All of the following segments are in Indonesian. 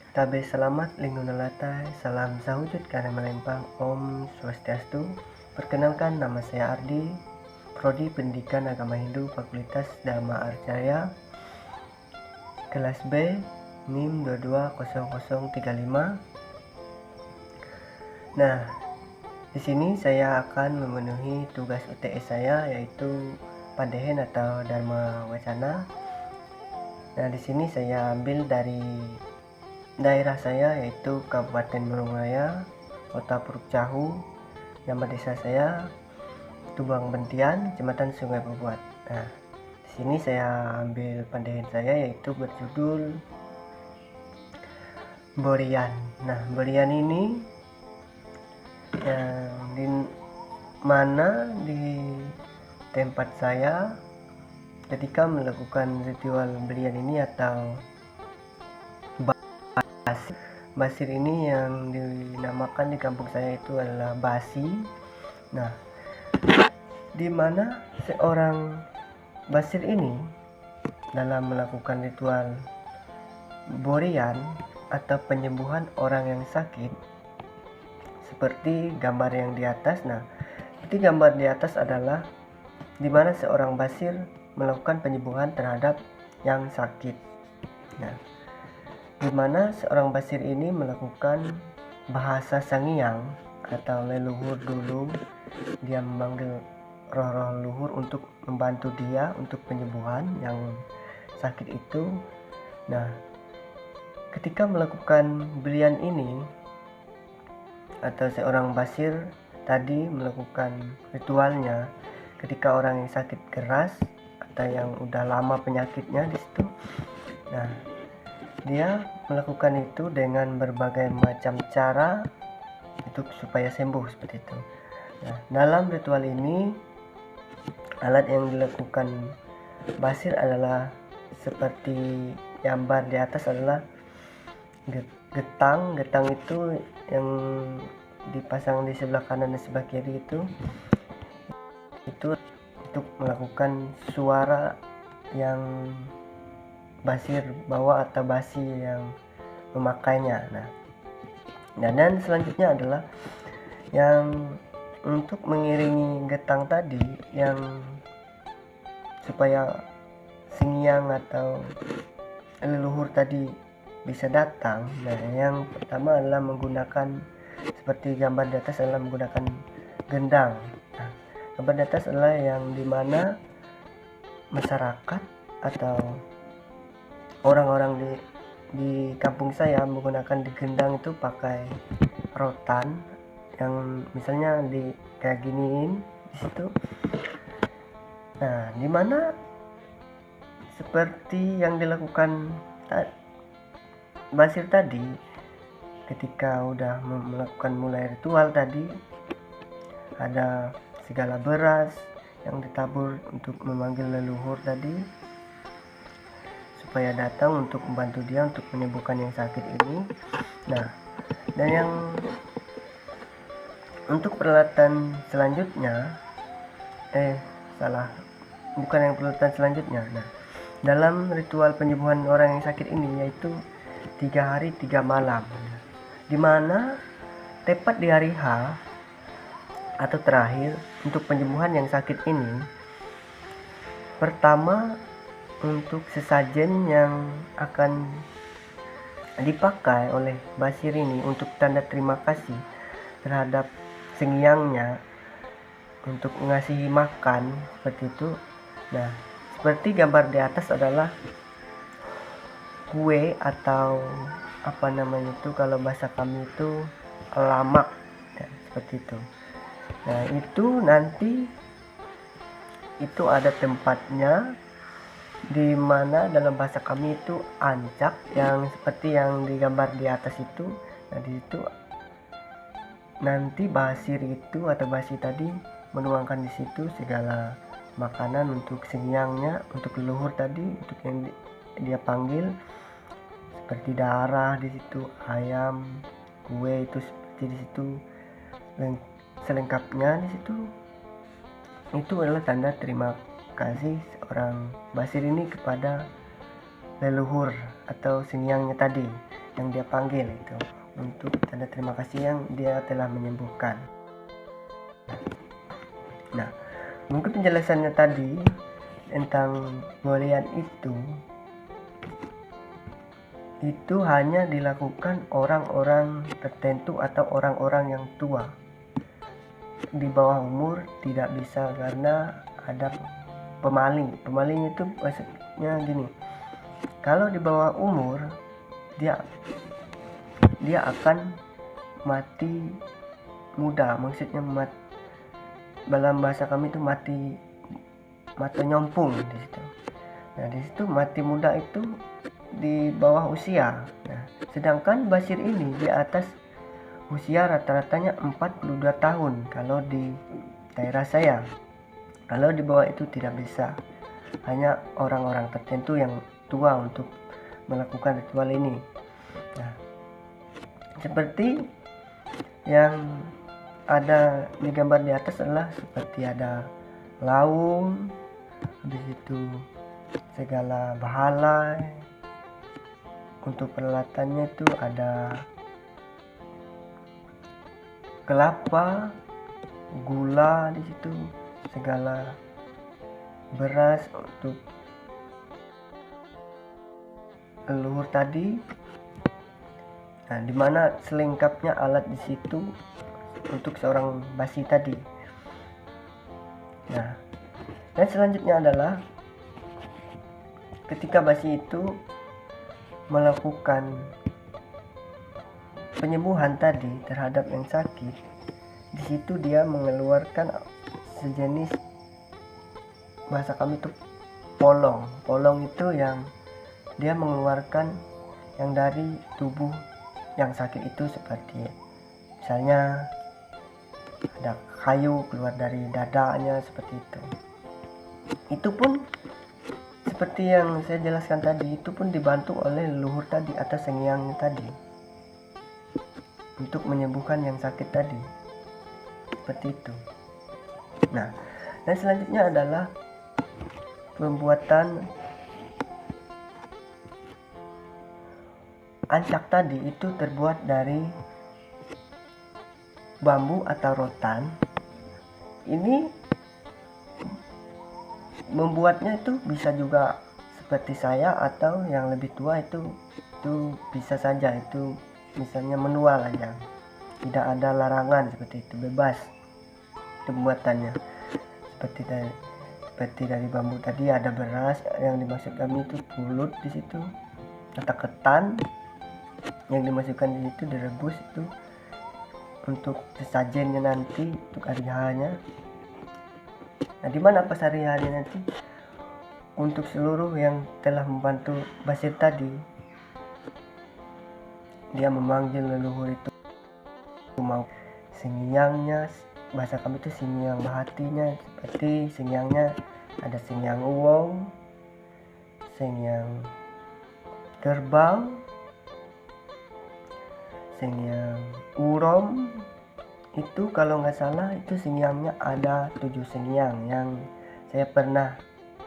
Tabe selamat lingkungan nalatai, salam sahujud karena melempang, Om Swastiastu. Perkenalkan, nama saya Ardi, Prodi Pendidikan Agama Hindu, Fakultas Dharma Arjaya, kelas B, NIM 220035. Nah, di sini saya akan memenuhi tugas UTS saya, yaitu Pandehen atau Dharma Wacana. Nah, di sini saya ambil dari daerah saya, yaitu Kabupaten Merungraya, Kota Puruk Cahu, nama desa saya Tubang Bentian, Kecamatan Sungai Bubuat. Nah, di sini saya ambil pandaian saya, yaitu berjudul Borian. Nah, Borian ini yang di mana di tempat saya ketika melakukan ritual berian ini atau basir ini, yang dinamakan di kampung saya itu adalah basi. Nah, di mana seorang basir ini dalam melakukan ritual borian atau penyembuhan orang yang sakit, seperti gambar yang di atas. Nah, seperti gambar di atas adalah di mana seorang basir melakukan penyembuhan terhadap yang sakit. Nah, di mana seorang basir ini melakukan bahasa sangiang atau leluhur dulu. Dia memanggil roh-roh leluhur untuk membantu dia untuk penyembuhan yang sakit itu. Nah, ketika melakukan belian ini atau seorang basir tadi melakukan ritualnya ketika orang yang sakit keras atau yang udah lama penyakitnya di situ. Nah, dia melakukan itu dengan berbagai macam cara untuk supaya sembuh seperti itu. Nah, dalam ritual ini alat yang dilakukan basir adalah seperti gambar di atas adalah getang. Getang itu yang dipasang di sebelah kanan dan sebelah kiri itu untuk melakukan suara yang basir bawa atau basi yang memakainya. Nah, dan selanjutnya adalah yang untuk mengiringi getang tadi, yang supaya singiang atau leluhur tadi bisa datang. Nah, yang pertama adalah menggunakan seperti gambar di atas adalah menggunakan gendang. Nah, gambar di atas adalah yang dimana masyarakat atau orang-orang di kampung saya menggunakan di gendang itu pakai rotan yang misalnya di kayak giniin di situ. Nah, dimana seperti yang dilakukan basir tadi ketika udah melakukan mulai ritual tadi, ada segala beras yang ditabur untuk memanggil leluhur tadi supaya datang untuk membantu dia untuk menyembuhkan yang sakit ini. Nah, dan yang untuk peralatan selanjutnya bukan yang peralatan selanjutnya. Nah, dalam ritual penyembuhan orang yang sakit ini yaitu 3 hari 3 malam, dimana tepat di hari H atau terakhir untuk penyembuhan yang sakit ini, pertama untuk sesajen yang akan dipakai oleh basir ini untuk tanda terima kasih terhadap sengiangnya untuk mengasihi makan seperti itu. Nah, seperti gambar di atas adalah kue atau apa namanya itu, kalau bahasa kami itu lamak ya, seperti itu. Nah, itu nanti itu ada tempatnya di mana dalam bahasa kami itu ancak, yang seperti yang digambar di atas itu. Nah, di situ nanti basir itu atau basi tadi menuangkan di situ segala makanan untuk sengiangnya, untuk leluhur tadi, untuk yang dia panggil, seperti darah di situ, ayam, kue itu seperti di situ, selengkapnya di situ. Itu adalah tanda terima kasih seorang basir ini kepada leluhur atau sengiangnya tadi. yang dia panggil itu, untuk tanda terima kasih yang dia telah menyembuhkan. Nah, mungkin penjelasannya tadi tentang bolehan itu hanya dilakukan orang-orang tertentu atau orang-orang yang tua. Di bawah umur tidak bisa, karena ada pemaling itu maksudnya gini, kalau di bawah umur dia akan mati muda, maksudnya dalam bahasa kami itu mati nyompung di situ. Nah, di situ mati muda itu di bawah usia. Nah, sedangkan Basir ini di atas usia, rata-ratanya 42 tahun kalau di daerah saya. Kalau di bawah itu tidak bisa, hanya orang-orang tertentu yang tua untuk melakukan ritual ini. Nah, seperti yang ada di gambar di atas adalah seperti ada laung, habis itu segala bahalai. Untuk peralatannya itu ada kelapa, gula di situ, segala beras untuk leluhur tadi. Nah, dimana selengkapnya alat di situ untuk seorang basi tadi. Nah, dan selanjutnya adalah ketika basi itu melakukan penyembuhan tadi terhadap yang sakit, di situ dia mengeluarkan sejenis, bahasa kami itu polong. Polong itu yang dia mengeluarkan yang dari tubuh yang sakit itu, seperti misalnya ada kayu keluar dari dadanya, seperti itu. Itu pun seperti yang saya jelaskan tadi, itu pun dibantu oleh leluhur tadi atau sengiangnya tadi untuk menyembuhkan yang sakit tadi, seperti itu. Nah, dan selanjutnya adalah pembuatan ancak tadi. Itu terbuat dari bambu atau rotan. Ini membuatnya itu bisa juga seperti saya atau yang lebih tua, itu bisa saja, itu misalnya manual aja, tidak ada larangan, seperti itu, bebas pembuatannya. Seperti dari bambu tadi ada beras, yang dimaksud kami itu pulut di situ, atau ketan yang dimasukkan di situ, direbus itu untuk sesajennya nanti, untuk hari-harinya. Nah, dimana pas hari-hari nanti untuk seluruh yang telah membantu Basir tadi, dia memanggil leluhur itu, mau singiangnya, bahasa kami itu singiang bahatinya, seperti singiangnya ada singiang uwong, singiang kerbau, singiang urom. Itu kalau nggak salah itu singiangnya ada 7 singiang yang saya pernah,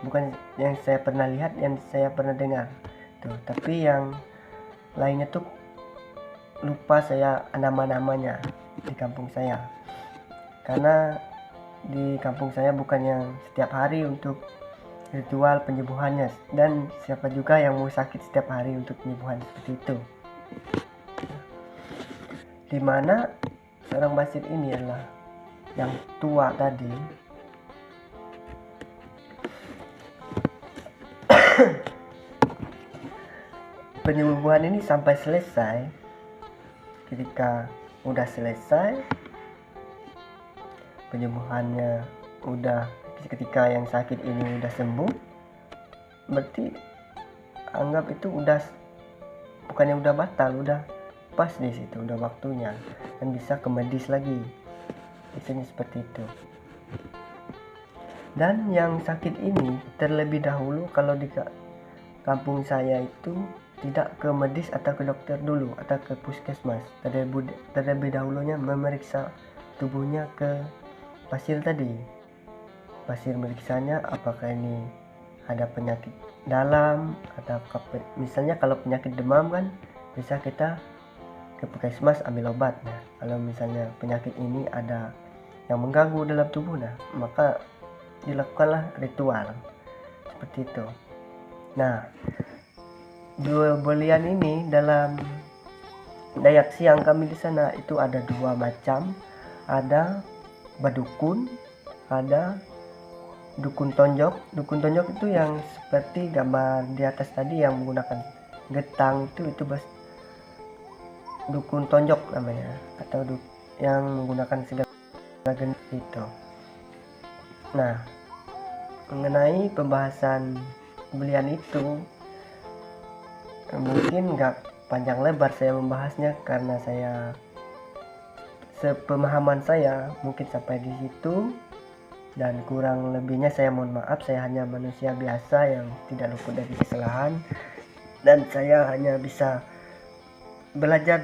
bukan yang saya pernah lihat, yang saya pernah dengar tuh. Tapi yang lainnya tuh lupa saya nama-namanya di kampung saya, karena di kampung saya bukan yang setiap hari untuk ritual penyembuhannya, dan siapa juga yang mau sakit setiap hari untuk penyembuhan seperti itu. Dimana seorang Basir ini adalah yang tua tadi. Penyembuhan ini sampai selesai. Ketika udah selesai penyembuhannya, ketika yang sakit ini udah sembuh, berarti anggap itu bukannya udah batal, udah pas di situ, udah waktunya, dan bisa ke medis lagi, biasanya seperti itu. Dan yang sakit ini terlebih dahulu, kalau di kampung saya itu tidak ke medis atau ke dokter dulu atau ke puskesmas, terlebih dahulunya memeriksa tubuhnya ke Basir tadi. Basir meriksanya apakah ini ada penyakit dalam, atau misalnya kalau penyakit demam kan bisa kita ke puskesmas ambil obat. Nah, kalau misalnya penyakit ini ada yang mengganggu dalam tubuh, nah maka dilakukanlah ritual seperti itu. Nah, dua belian ini dalam Dayak Siang kami di sana itu ada dua macam, ada badukun, ada dukun tonjok. Dukun tonjok itu yang seperti gambar di atas tadi yang menggunakan getang itu dukun tonjok namanya, atau yang menggunakan segala jenis itu. Nah, mengenai pembahasan belian itu mungkin nggak panjang lebar saya membahasnya karena sepemahaman saya mungkin sampai di situ, dan kurang lebihnya saya mohon maaf. Saya hanya manusia biasa yang tidak luput dari kesalahan, dan saya hanya bisa belajar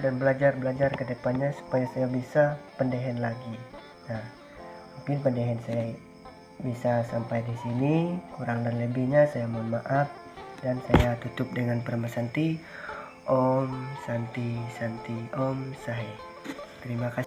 ke depannya supaya saya bisa pendehen lagi. Nah, mungkin pendehen saya bisa sampai di sini, kurang dan lebihnya saya mohon maaf, dan saya tutup dengan Perma Santi. Om Santi Santi Om Sahe. Terima kasih.